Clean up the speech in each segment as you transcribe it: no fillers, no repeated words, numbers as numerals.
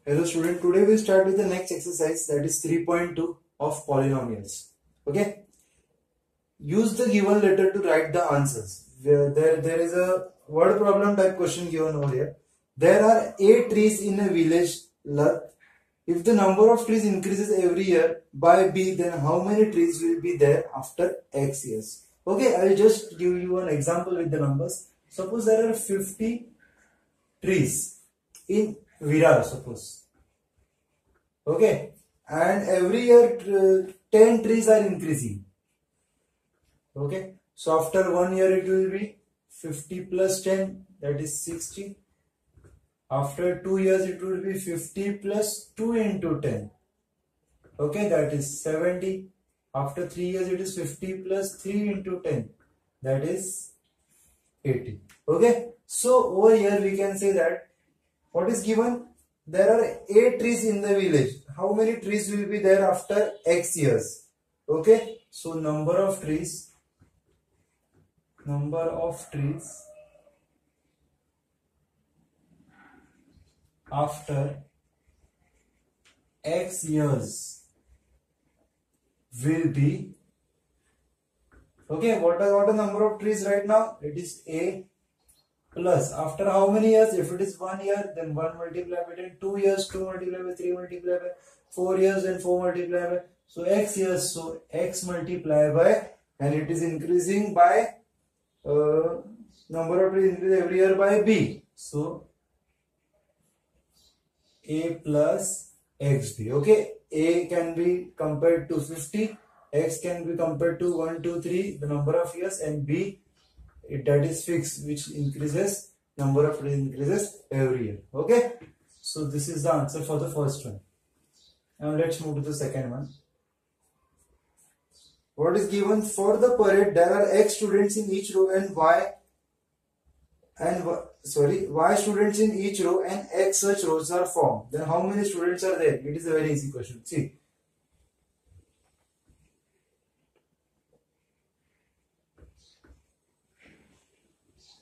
Hello student, today we start with the next exercise, that is 3.2 of polynomials. Okay, use the given letter to write the answers. There is a word problem type question given over here. There are 8 trees in a village. If the number of trees increases every year by b, then how many trees will be there after x years? Okay, I will just give you an example with the numbers. Suppose there are 50 trees in Virar, suppose. Okay, and every year 10 trees are increasing. Okay, so after 1 year it will be 50 plus 10, that is 60. After 2 years it will be 50 plus 2 into 10. Okay, that is 70. After 3 years it is 50 plus 3 into 10, that is 80. Okay, so over here we can say that what is given? There are 8 trees in the village. How many trees will be there after x years? Okay, so number of trees after x years will be, okay, what are the number of trees right now? It is a plus after how many years? If it is 1 year, then 1 multiplied by 10, 2 years, 2 multiplied by 3 multiplied by 4 years, and 4 multiplied by, so x years, so x multiplied by, and it is increasing by number of trees increase every year by b, so a plus xb. Okay, a can be compared to 50, x can be compared to 1, 2, 3, the number of years, and b, that is fixed, which increases, number of trees increases every year. Okay, so this is the answer for the first one. Now let's move to the second one. What is given? For the parade there are x students in each row and y students in each row and x such rows are formed. Then how many students are there? It is a very easy question. See,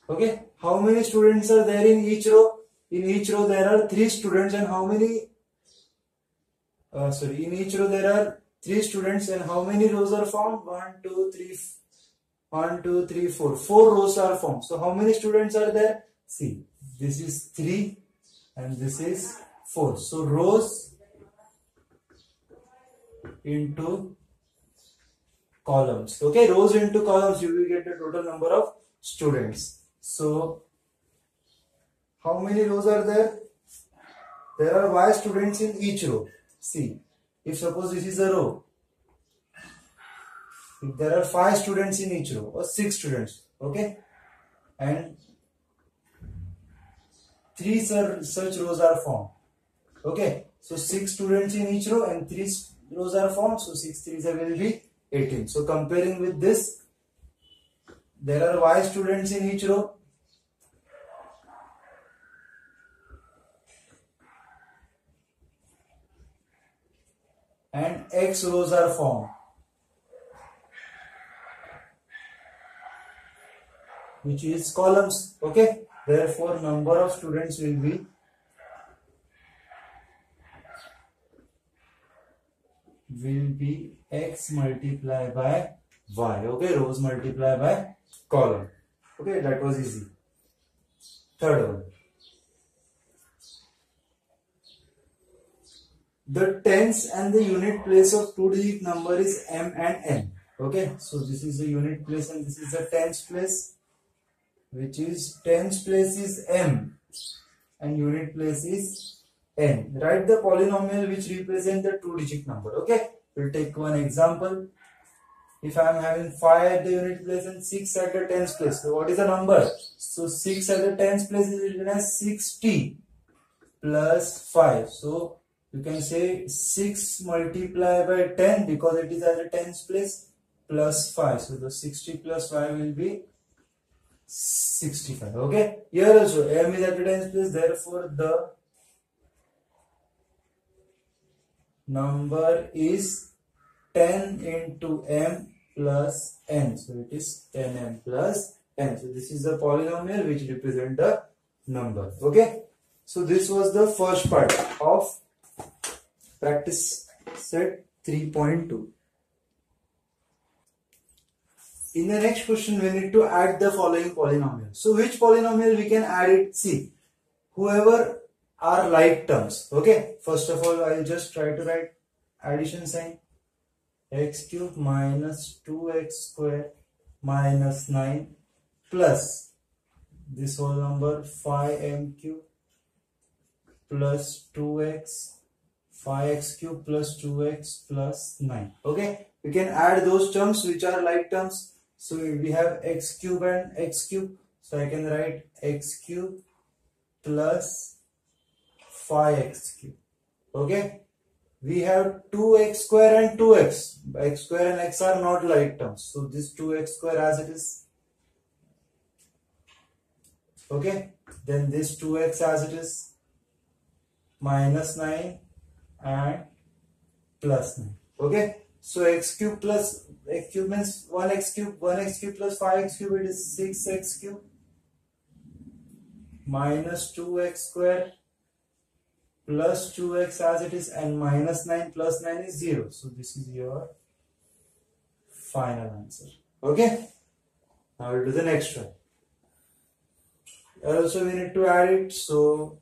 okay, how many students are there in each row? In each row there are 3 students, and how many in each row there are 3 students, and how many rows are formed? 1, 2, 3, 4. 4 rows are formed. So how many students are there? See, this is 3 and this is 4. So rows into columns. Okay, rows into columns, you will get the total number of students. So how many rows are there? There are y students in each row. See, if suppose this is a row, if there are 5 students in each row or 6 students, okay, and 3 such rows are formed. Okay, so 6 students in each row and 3 rows are formed, so 6 3s will be 18. So comparing with this, there are y students in each row and x rows are formed, which is columns. Okay, therefore number of students will be x multiplied by y. Okay, rows multiplied by column. Okay, that was easy. Third one. The tens and the unit place of 2-digit number is m and n. Okay, so this is the unit place and this is the tens place, which is tens place is m and unit place is n. Write the polynomial which represent the 2-digit number. Okay, we'll take one example. If I am having 5 at the unit place and 6 at the tens place, so what is the number? So 6 at the tens place is written as 60 plus 5. So you can say 6 multiplied by 10 because it is at the tens place plus 5. So the 60 plus 5 will be 65. Okay, here also m is at the tens place, therefore the number is 10 into m plus n. So it is 10m plus n. So this is the polynomial which represent the number. Okay, So this was the first part of practice set 3.2. In the next question, we need to add the following polynomial. So which polynomial we can add it? See, whoever are like terms. Okay, first of all, I'll just try to write addition sign. X cube minus 2x square minus 9 plus this whole number 5m cube plus 2x 5x cube plus 2x plus 9. Okay, we can add those terms which are like terms. So we have x cube and x cube, so I can write x cube plus 5x cube. Okay, we have 2x square and 2x. X square and x are not like terms, so this 2x square as it is. Okay, then this 2x as it is, minus 9 and plus 9. Okay, so x cube plus x cube means 1x cube plus 5x cube, it is 6x cube minus 2x square plus 2x as it is, and minus 9 plus 9 is 0. So this is your final answer. Okay, now we'll do the next one. Also we need to add it. So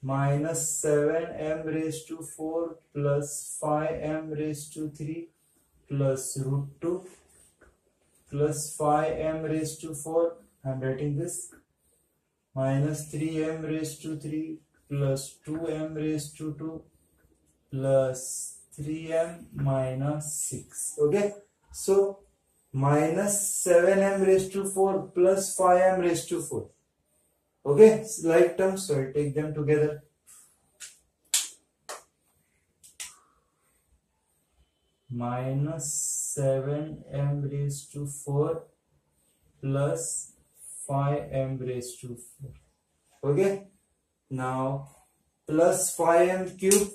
minus 7m raised to 4 plus 5m raised to 3 plus root 2 plus 5m raised to 4. I am writing this. Minus 3m raised to 3 plus 2m raised to 2 plus 3m minus 6. Okay, so minus 7m raised to 4 plus 5m raised to 4. Okay, it's like terms, so I take them together. Minus 7m raised to 4 plus 5m raised to 4. Okay, now plus 5m cube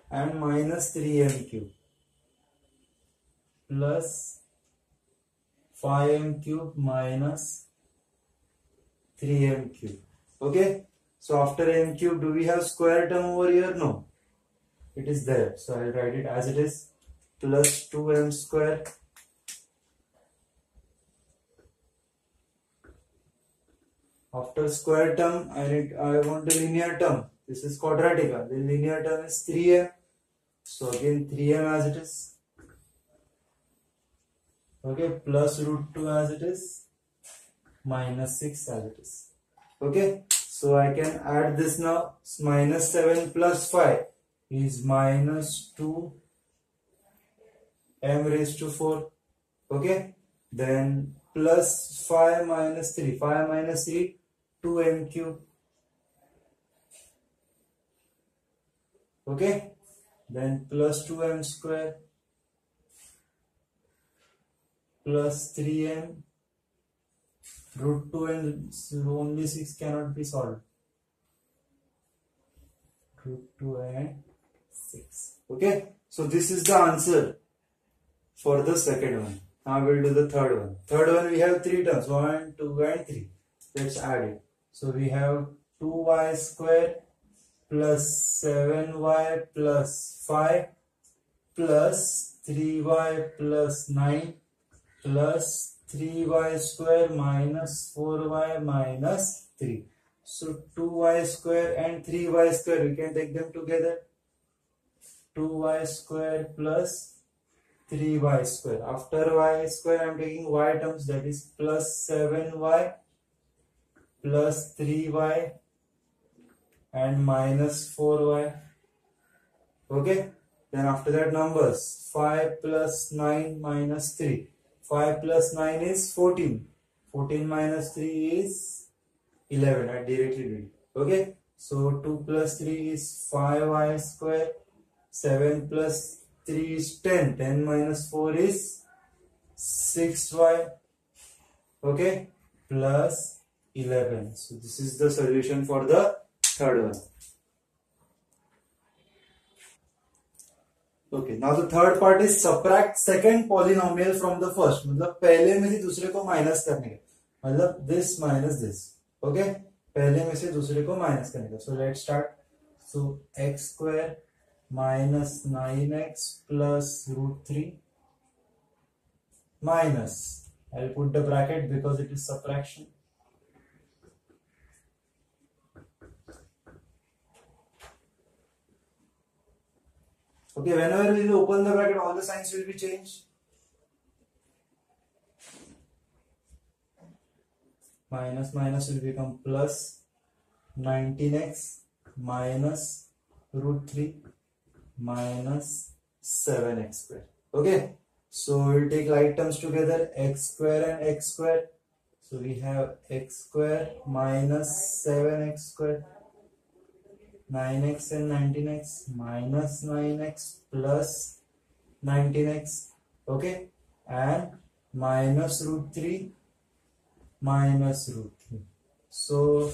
and minus 3m cube plus 5m cube minus 3m cube. Okay, so after m cube, do we have square term over here? No, it is there, so I'll write it as it is, plus 2m square after square term. I want the linear term. This is quadratic. The linear term is 3m, so again 3m as it is. Okay, plus root 2 as it is, minus 6 as it is. Okay, so I can add this now. Minus 7 plus 5 is minus 2 m raised to 4. Okay, then plus 5 minus 3, 5 minus 3, 2m cube. Okay, then plus 2m square plus 3m. Root 2 and only 6 cannot be solved. Root 2 and 6. Okay, so this is the answer for the second one. Now we'll do the third one. Third one, we have 3 terms, 1, 2 and 3. Let's add it. So we have 2y square plus 7y plus 5 plus 3y plus 9 plus 3y square minus 4y minus 3. So 2y square and 3y square, we can take them together. 2y square plus 3y square. After y square, I am taking y terms, that is plus 7y plus 3y and minus 4y. Okay, then after that numbers, 5 plus 9 minus 3. 5 plus 9 is 14. 14 minus 3 is 11. I directly did. Okay, so 2 plus 3 is 5y square. 7 plus 3 is 10. 10 minus 4 is 6y. Okay, plus 11. So this is the solution for the third one. Okay, now the third part is subtract second polynomial from the first. मतलब पहले में से दूसरे को minus करने का, मतलब this minus this. Okay, पहले में से दूसरे को माइनस करने का. So let start. So X square minus 9x plus √3 minus, I'll put the bracket because it is subtraction. Okay, whenever we will open the bracket, all the signs will be changed. Minus minus will become plus 19x minus √3 minus 7x square. Okay. So we'll take like terms together, x square and x square. So we have x square minus 7x square, 9x and 19x minus 9x plus 19x. Okay, and minus √3 minus √3. So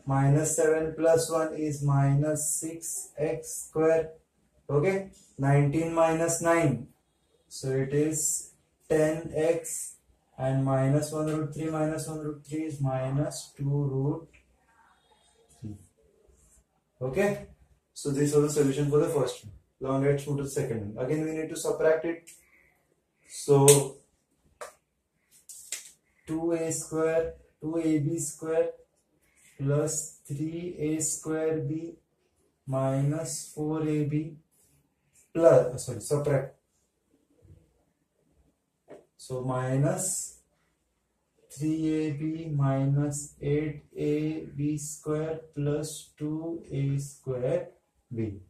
minus 7 plus 1 is minus 6x square. Okay, 19 minus 9. So it is 10x and minus 1 √3 minus 1 √3 is minus 2 √3. Okay. So this was the solution for the first one. Now let's move to the second one. Again we need to subtract it. So 2a square 2ab square plus 3a square b minus 4ab plus subtract. So minus 3ab minus 8ab square plus 2a square b.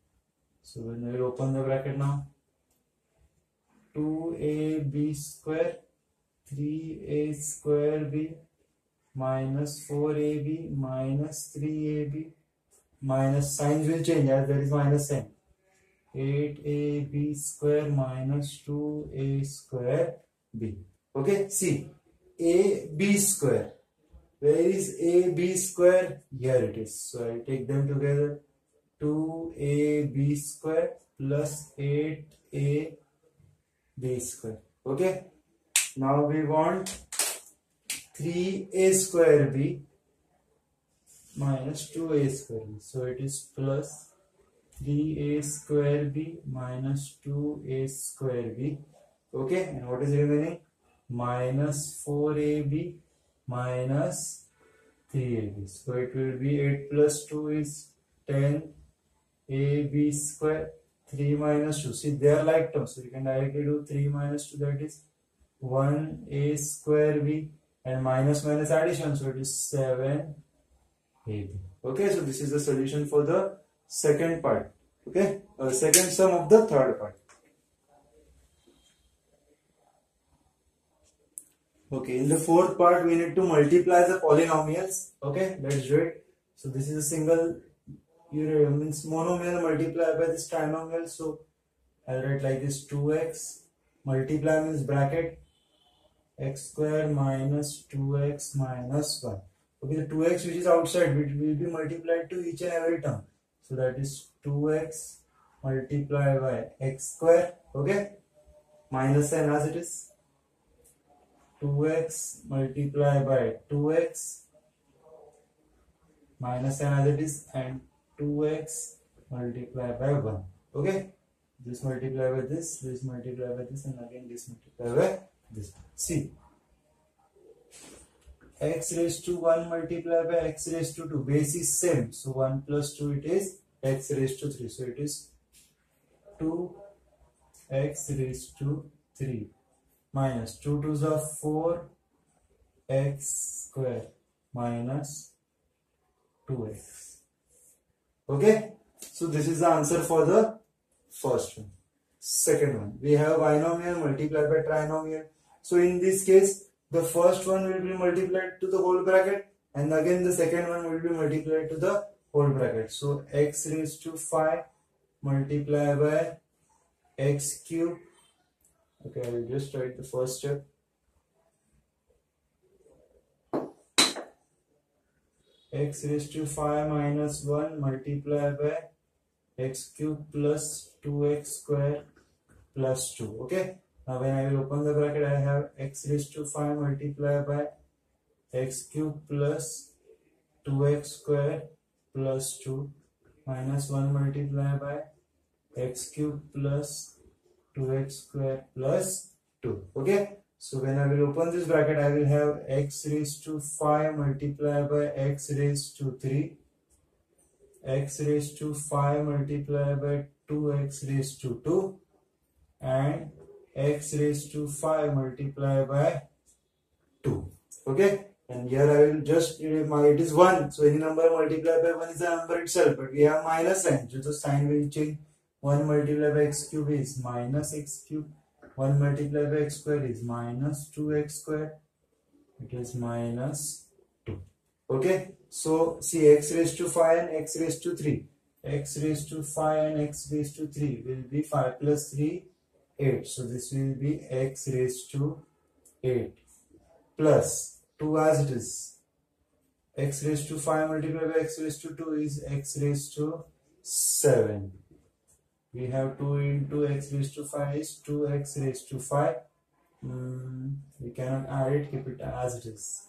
So when we open the bracket now, 2ab square 3a square b minus 4ab minus 3ab minus signs will change as there is minus sign. 8ab square minus 2a square b. Okay, see ab square. Where is ab square? Here it is. So I take them together. 2ab square plus 8ab square. Okay. Now we want 3a square b minus 2a square b. So it is plus 3a square b minus 2a square b. Okay, and what is remaining? Minus 4ab minus 3ab. So it will be 8 plus 2 is 10ab square. 3 minus 2. See, they are like terms. So you can directly do 3 minus 2, that is 1a square b, and minus minus addition. So it is 7ab. Okay, so this is the solution for the second part. Okay, second sum of the third part. Okay, in the fourth part we need to multiply the polynomials. Okay, let's do it. So this is a single means monomial multiplied by this trinomial. So I'll write like this: 2x multiply means bracket x square minus 2x minus 1. Okay, the 2x which is outside will be multiplied to each and every term. So that is 2x multiplied by x square. Okay, minus sign as it is. 2x multiplied by 2x minus sign as it is, and 2x multiplied by 1. Okay, this multiply by this multiply by this, and again this multiply by this. See, x raised to 1 multiplied by x raised to 2, base is same. So 1 plus 2 it is x raised to 3. So it is 2x raised to 3 minus 2 2s are 4 x square minus 2x. Okay, so this is the answer for the first one. Second one, we have binomial multiplied by trinomial. So in this case, the first one will be multiplied to the whole bracket, and again the second one will be multiplied to the whole bracket. So x raised to 5 multiplied by x cube. Okay, I will just write the first step. X raised to 5 minus 1 multiplied by x cube plus 2x square plus 2. Okay, now when I will open the bracket, I have x raised to 5 multiplied by x cube plus 2x² plus 2 minus 1 multiplied by x³ plus 2x² plus 2. Okay, so when I will open this bracket, I will have x raised to 5 multiplied by x raised to 3, x raised to 5 multiplied by 2x raised to 2, and x raised to 5 multiplied by 2. Okay, and here I will just it is 1, so any number multiplied by 1 is a number itself, but we have minus sign, so the sign will change. 1 multiplied by x³ is minus x³, 1 multiplied by x² is minus 2x², it is minus 2. Okay, so see, x raised to 5 and x raised to 3, x raised to 5 and x raised to 3 will be 5 plus 3, 8, so this will be x raised to 8 plus 2 as it is. X raised to 5 multiplied by x raised to 2 is x raised to 7. We have 2 into x raised to 5 is 2x raised to 5. We cannot add it, keep it as it is.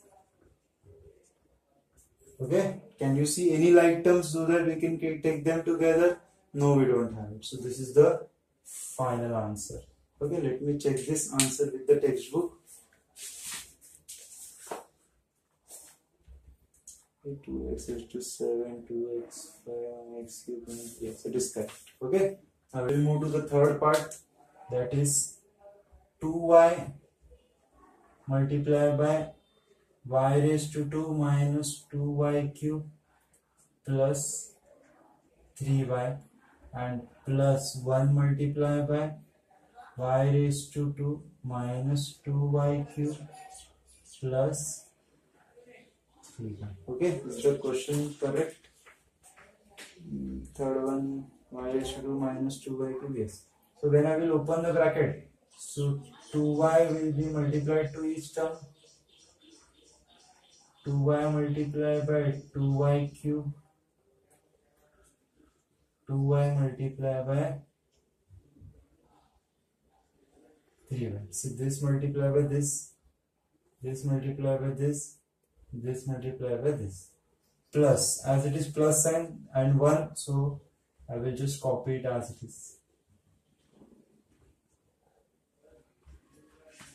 Okay, can you see any like terms so that we can take them together? No, we don't have it. So this is the final answer. Okay, let me check this answer with the textbook. 2x raised to 7, 2x, 5, x³, yes, it is correct. Okay, now we will move to the third part, that is 2y multiplied by y raised to 2 minus 2y³ plus 3y and plus 1 multiplied by y raised to 2 minus 2y³ plus 3y. Okay, is the question correct? Third one, y raised to 2 minus 2y³, yes. So when I will open the bracket, so 2y will be multiplied to each term, 2y multiplied by 2y³, 2y multiplied by 3y. So this multiplied by this multiplied by this multiplied by this, plus, as it is plus sign and 1, so I will just copy it as it is.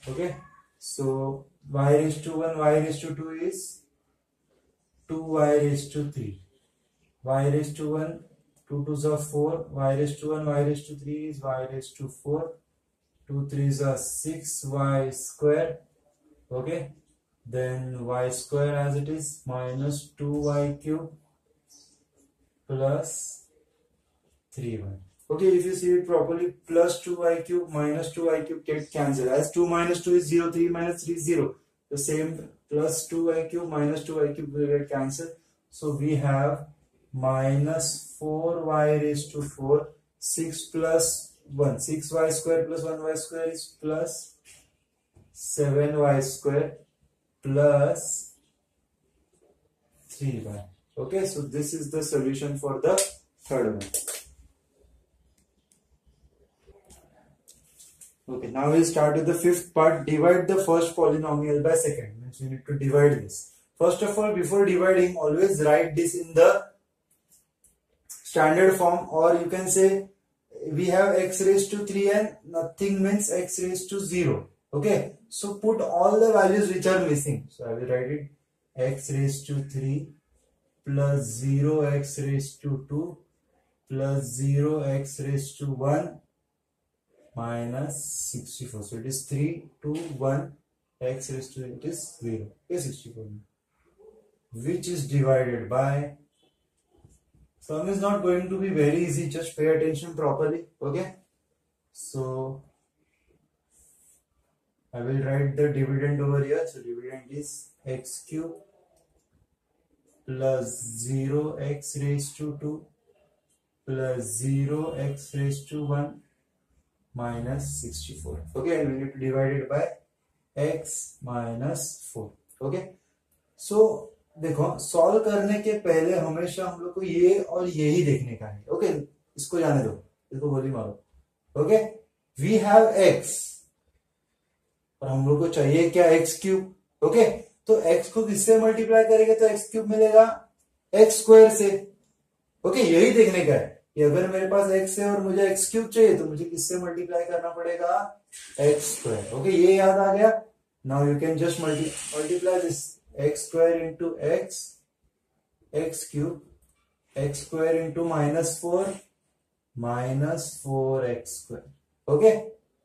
Okay, so y raised to 1, y raised to 2 is 2y raised to 3, y raised to 1, 2 2s are 4, y raised to 1, y raised to 3 is y raised to 4, 2 3s are 6y square. Okay, then y square as it is minus 2y³ plus 3y. Okay, if you see it properly, plus 2y³ minus 2y³ get cancelled. As 2 minus 2 is 0, 3 minus 3 is 0. The same plus 2y³ minus 2y³ will get cancelled. So we have minus 4y raised to 4, 6 plus 1, 6y square plus 1y square is plus 7y square plus 3y. Okay, so this is the solution for the third one. Okay, now we'll start with the fifth part. Divide the first polynomial by second. Means we need to divide this. First of all, before dividing, always write this in the standard form, or you can say we have x raised to 3 and nothing means x raised to 0. Okay, so put all the values which are missing. So I will write it x raised to 3 plus 0 x raised to 2 plus 0 x raised to 1 minus 64. So it is 3, 2, 1, x raised to it is 0. Okay, 64. Which is divided by. Sum is not going to be very easy. Just pay attention properly. Okay. So I will write the dividend over here. So dividend is x³ plus 0 x raised to 2 plus 0 x raised to 1 minus 64. Okay, and we need to divide it by x minus 4. Okay, so देखो solve करने के पहले हमेशा हम लोग को ये और ये ही देखने का है. ओके, इसको जाने दो, इसको गोली मारो. ओके, वी हैव x और हम लोग को चाहिए क्या, x³. ओके, तो x को किससे मल्टीप्लाई करेंगे तो x³ मिलेगा. एक्स स्क्वायर से। ओके, यही देखने का है कि अगर मेरे पास एक्स है और मुझे एक्स क्यूब चाहिए तो मुझे किससे मल्टीप्लाई करना पड़ेगा, एक्स स्क्वायर। ओके, ये याद आ गया। Now you can just multiply this x square into X, x cube, x square into -4, -4 x square. Okay,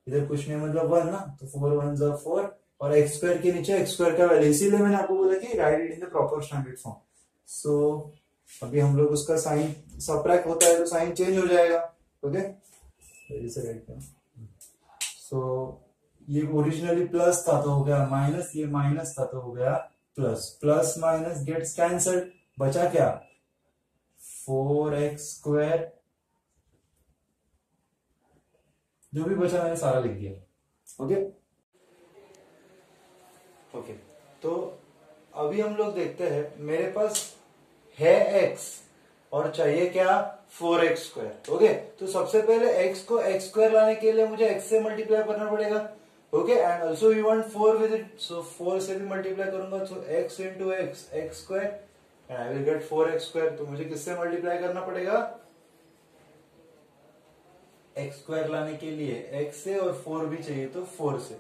इधर कुछ नहीं मतलब 1 ना, तो 4 1 जा 4 और एक्स स्क्वायर के नीचे एक्स स्क्वायर का वैल्यू, इसीलिए मैंने आपको बोला कि write it in the proper standard form. So अभी हम लोग उसका साइन सबट्रैक्ट होता है तो साइन चेंज हो जाएगा। ओके, सो ये ओरिजिनली प्लस था तो हो गया माइनस, ये माइनस था तो हो गया plus, plus minus gets cancelled, बचा क्या 4x स्क्वायर, जो भी बचा मैंने सारा लिख दिया। ओके ओके, तो अभी हम लोग देखते हैं, मेरे पास है x और चाहिए क्या 4x स्क्वायर। ओके, तो सबसे पहले x को x स्क्वायर लाने के लिए मुझे x से मल्टीप्लाई करना पड़ेगा। Okay, and also we want 4 with it, so 4 से भी मल्टीप्लाई करूंगा, so x into X, X square, and I will get 4x square. तो मुझे किससे मल्टीप्लाई करना पड़ेगा, एक्स स्क्वायर लाने के लिए x से, और 4 भी चाहिए तो 4 से,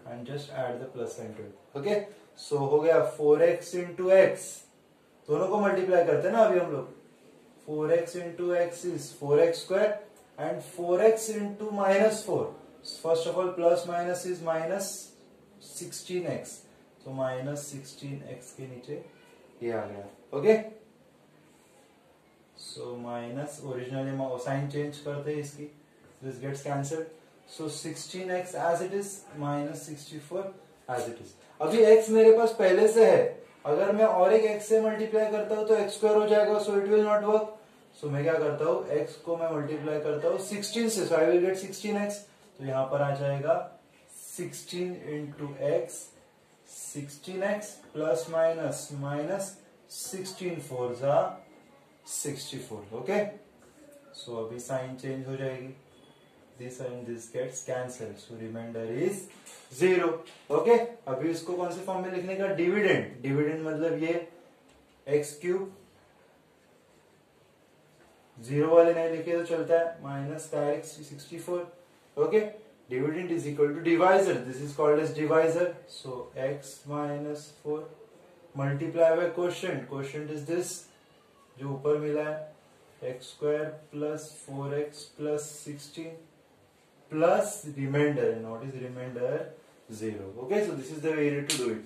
and just add the plus sign to it. Okay, so हो गया 4x इंटू एक्स, दोनों को मल्टीप्लाई करते हैं ना अभी हम लोग, 4x into x is 4x square, and 4x into -4, first of all plus minus is -16x, तो -16x के नीचे ये आ गया। Okay, so minus, originally sign change करते हैं इसकी, this gets cancelled, so 16x as it is, -64 as it is। अभी x मेरे पास पहले से है, अगर मैं और एक x से मल्टीप्लाई करता हूं तो x स्क्वायर हो जाएगा, so it will not work. So मैं क्या करता हूं, x को मैं मल्टीप्लाई करता हूं 16 से, सो आई विल गेट 16x, तो यहां पर आ जाएगा 16 into x, 16x plus minus minus 16 4 जा 64। ओके, सो अभी साइन चेंज हो जाएगी, this and this gets cancelled, so remainder is 0। Okay, अभी इसको कौन से फॉर्म में लिखने का, डिविडेंड, डिविडेंड मतलब ये एक्स क्यूब, 0 वाले नहीं लिखे तो चलता है, माइनस का x 64। Okay, dividend is equal to divisor, this is called as divisor, so x -4 multiply by quotient, quotient is this जो ऊपर मिला है, x square plus 4x plus 16 plus remainder, and what is remainder, 0। okay, so this is the way to do it।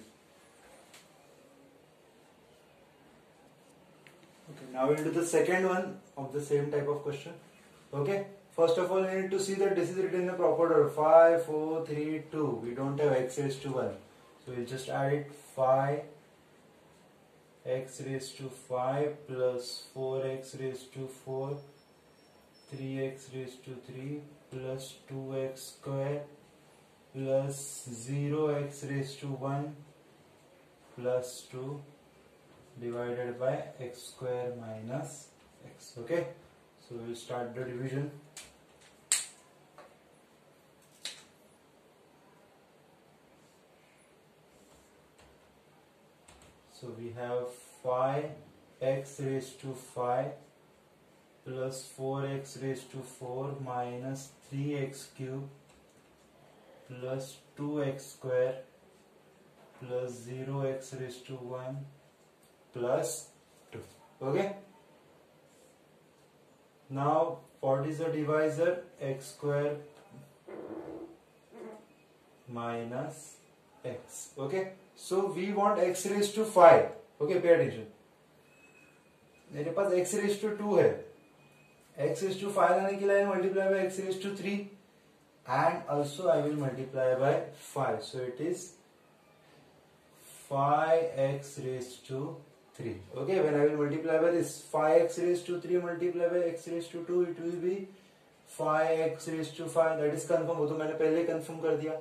okay, now we'll do the second one of the same type of question। okay, first of all we need to see that this is written in the proper order, 5 4 3 2, we don't have x raised to 1, so we'll just add it, 5 x raised to 5 plus 4x raised to 4, 3x raised to 3 plus 2x square plus 0x raised to 1 plus 2 divided by x square minus x। okay, so we'll start the division। so we have 5x raised to 5 plus 4x raised to 4 minus 3x cube plus 2x square plus 0x raised to 1 plus 2। okay, now what is the divisor, x square minus x। okay, so we want x raised to 5। okay, pay attention, मेरे पास x raised to 2 है, x raised to 5 लाने के लिए multiply by x raised to 3, and also I will multiply by 5, so it is 5x raised to 3। okay, when I will multiply by this 5x raised to 3 multiply by x raised to 2, it will be 5x raised to 5, that is confirm, वो तो मैंने पहले confirm कर दिया।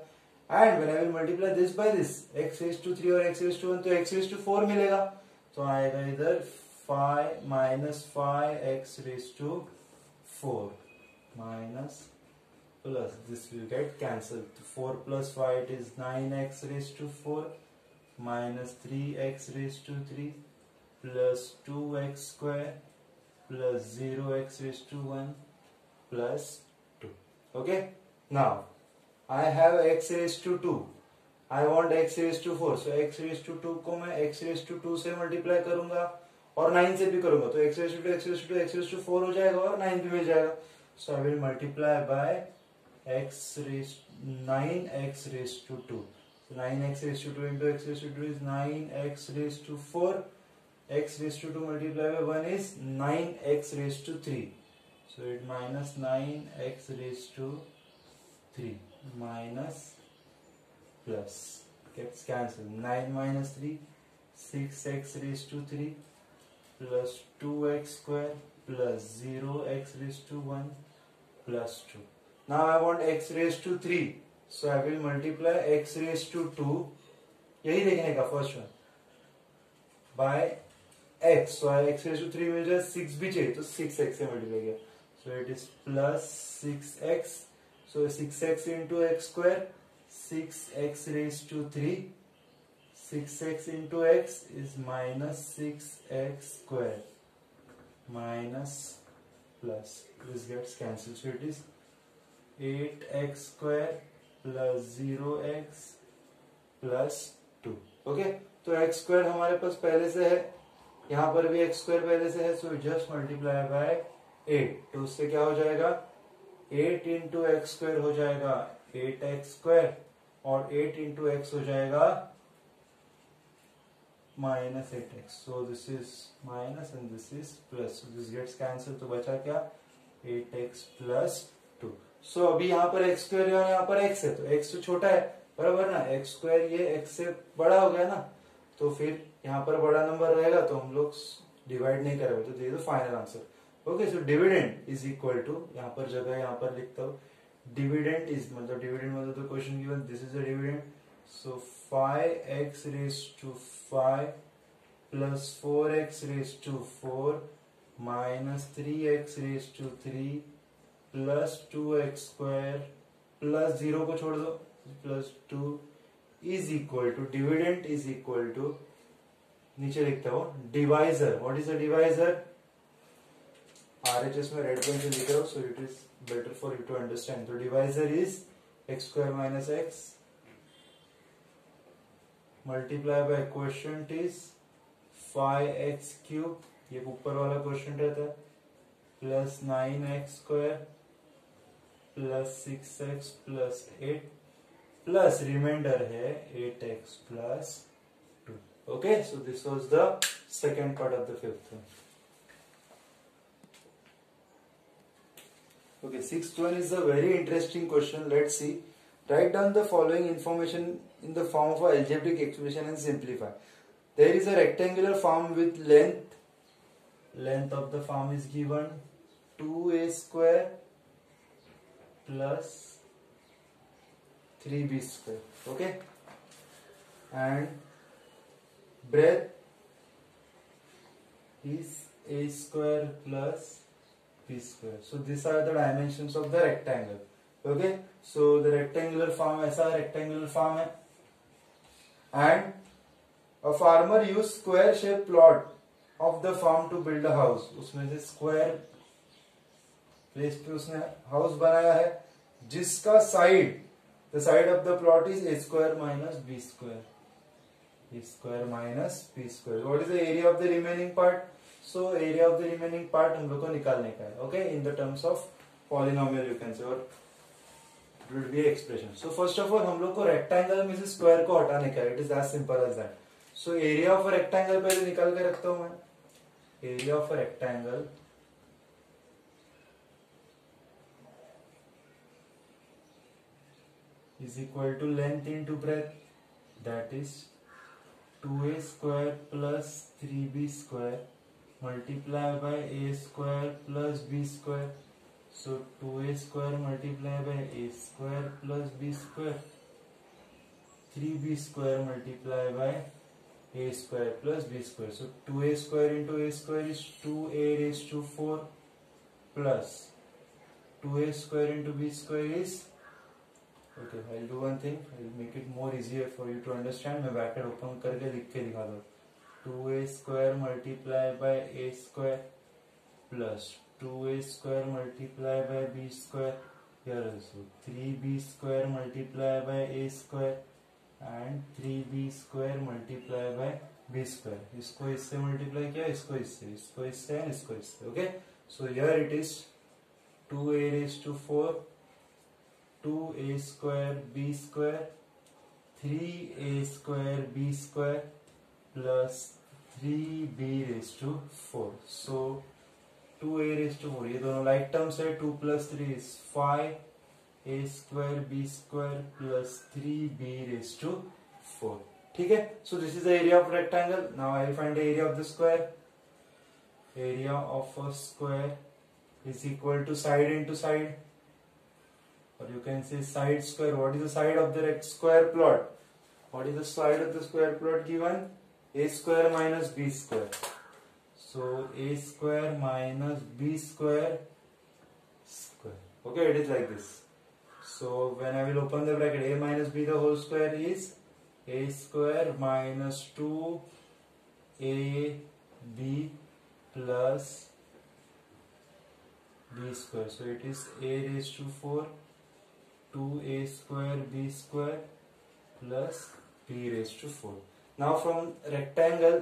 and when I will multiply this by this, x raised to 3 और x raised to 1, तो x raised to 4 मिलेगा, तो आएगा इधर 5 minus 5x raised to 4 minus plus this will get cancelled, 4 plus 5 it is 9x raised to 4 minus 3x raised to 3 plus 2x square plus 0x raised to 1 plus 2. Okay, now I have x raised to 2, I want x raised to 4, so x raised to 2 को मैं x raised to 2 से multiply करूंगा और 9 से भी करूंगा, तो x raised to 2 x raised to 2 x raised to 4 हो जाएगा और 9 भी मिल जाएगा. So I will multiply by x raised 9x raised to 2. So 9x raised to 2 into x raised to 2 is 9x raised to 4. X raised to 2 multiplied by 1 is 9x raised to 3. So it minus 9x raised to 3 minus plus gets cancelled. 9 minus 3, 6x raised to 3 plus 2x square plus 0x raised to 1 plus 2. Now I want x raised to 3, so I will multiply x raised to 2, यही देखने का first one, by x. So x raised to 3 मिल जाए, 6 भी चाहिए तो 6x से multiply किया, so it is plus 6x. So 6x into x square, 6x raised to 3, 6x into x is minus 6x square minus plus, this gets cancelled, so it is 8x square plus 0x plus 2. Okay, तो x square हमारे पास पहले से है, यहाँ पर भी x square पहले से है, so just multiply by 8. तो उससे क्या हो जाएगा, 8 into x square हो जाएगा 8x square और 8 into x हो जाएगा minus 8x. So this is minus and this is plus. So this gets cancelled. तो बचा क्या, 8x plus 2. So अभी यहाँ पर x square है और यहाँ पर x है, तो x तो छोटा है बराबर ना, x square ये x से बड़ा हो गया ना, तो फिर यहाँ पर बड़ा नंबर रहेगा तो हम लोग डिवाइड नहीं करेंगे, तो ये तो final answer. Okay, so dividend is equal to, यहाँ पर जगह यहाँ पर लिखता हूँ, डिविडेंड इज मतलब डिविडेंड मतलब तो question given, this is a dividend. So 5x raised to 5 plus 4x raised to 4 minus 3x raised to 3 plus 2x square plus 0 को छोड़ दो plus 2 is equal to, dividend is equal to, नीचे लिखता हूँ divisor. What is a divisor, RHS में red pen से लिख रहा हूँ, so it is better for you to understand. तो divisor is x square minus x multiply by quotient is 5x cube, ये ऊपर वाला क्वेश्चन रहता है, plus 9x square plus 6x plus 8 plus remainder है 8x plus 2. Okay, so this was the second part of the fifth one. Okay, sixth one is a very interesting question. Let's see. Write down the following information in the form of an algebraic expression and simplify. There is a rectangular form with length of the form is given 2a square plus 3b square. Okay, and breadth is a square plus b square. So these are the dimensions of the rectangle. Okay, so the rectangular form ऐसा rectangular form है, and a farmer used square shaped plot of the farm to build a house. उसमें से square place पे उसने house बनाया है जिसका the side of the plot is a square minus b square. A square minus b square. What is the area of the remaining part? So area of the remaining part हम लोग को निकालने का है. Okay, in the terms of polynomial you can say, or it will be expression. So first of all हम लोग को rectangle में से square को हटाने का है. It is as simple as that. So area of a rectangle पहले निकाल के रखता हूँ मैं. Area of a rectangle is equal to length into breadth, that is 2a square plus 3b square multiply by a square plus b square. So 2a square multiply by a square plus b square, 3b square multiply by a square plus b square. So 2a square into a square is 2a raised to 4 plus 2a square into b square is, okay, I'll do one thing, I'll make it more easier for you to understand. मैं bracket open करके लिख के दिखा दूँ. 2a square multiplied by a square plus 2a square multiplied by b square. Here also 3b square multiplied by a square and 3b square multiplied by b square. इसको इससे multiply किया, इसको इससे, इसको इससे and इसको इससे. Okay. So here it is 2a raised to 4, 2a square b square, 3a square b square plus 3b raised to 4. So 2a raised to 4, ये दोनों like terms है. 2 plus 3 is 5 a square b square plus 3b raised to 4. ठीक है. So this is the area of rectangle. Now I will find the area of the square. Area of a square is equal to side into side, or you can say side square. What is the side of the square plot? What is the side of the square plot given? A square minus b square. So a square minus b square square. Okay, it is like this. So when I will open the bracket, a minus b the whole square is a square minus 2ab plus b square. So it is a raised to 4 2a square b square plus b raised to 4. Now from rectangle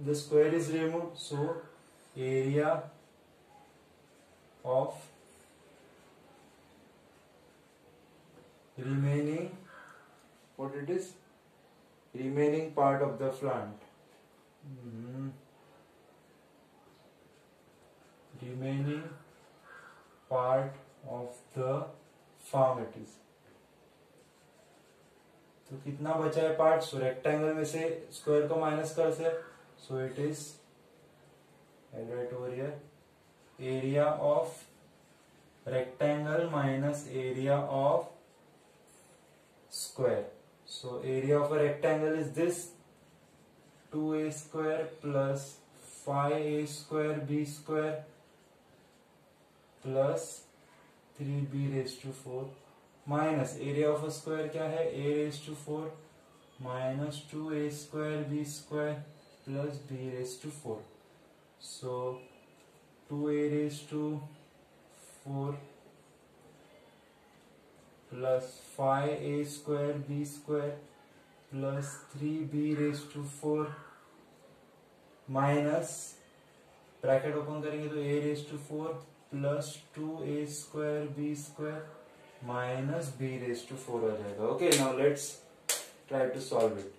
the square is removed, so area of remaining, what it is, remaining part of the plant, remaining part of the farm it is. तो कितना बचा है part? सो rectangle में से square को minus कर से, so it is, I right over here, area of rectangle minus area of square. So area of a rectangle is this, 2a square plus 5a square b square plus 3b raised to 4 minus area of a square क्या है, a raised to 4 minus 2a square b square plus b raised to 4. So 2a raised to 4 plus 5a square b square plus 3b raised to 4 minus bracket open करेंगे तो a raised to 4 plus 2a square b square minus b raised to 4 आ जाएगा. Okay, now let's try to solve it.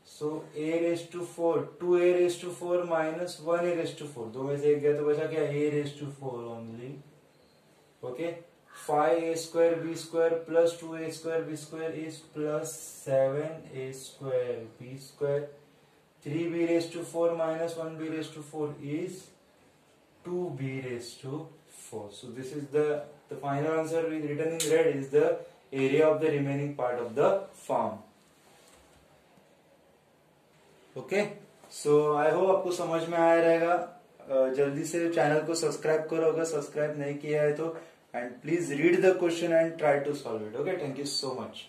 So a raised to 4, 2a raised to 4 minus 1a raised to 4, दो में से एक गया तो बचा क्या, a raised to 4 only. Okay, 5a square b square plus 2a square b square is plus 7a square b square. 3b raised to 4 minus 1b raised to 4 is 2b raised to 4. So this is the final answer with written in red is the area of the remaining part of the farm. Okay, so I hope आपको समझ में आया रहेगा. जल्दी से channel को subscribe करो अगर सब्सक्राइब नहीं किया है तो, and please read the question and try to solve it. Okay, thank you so much.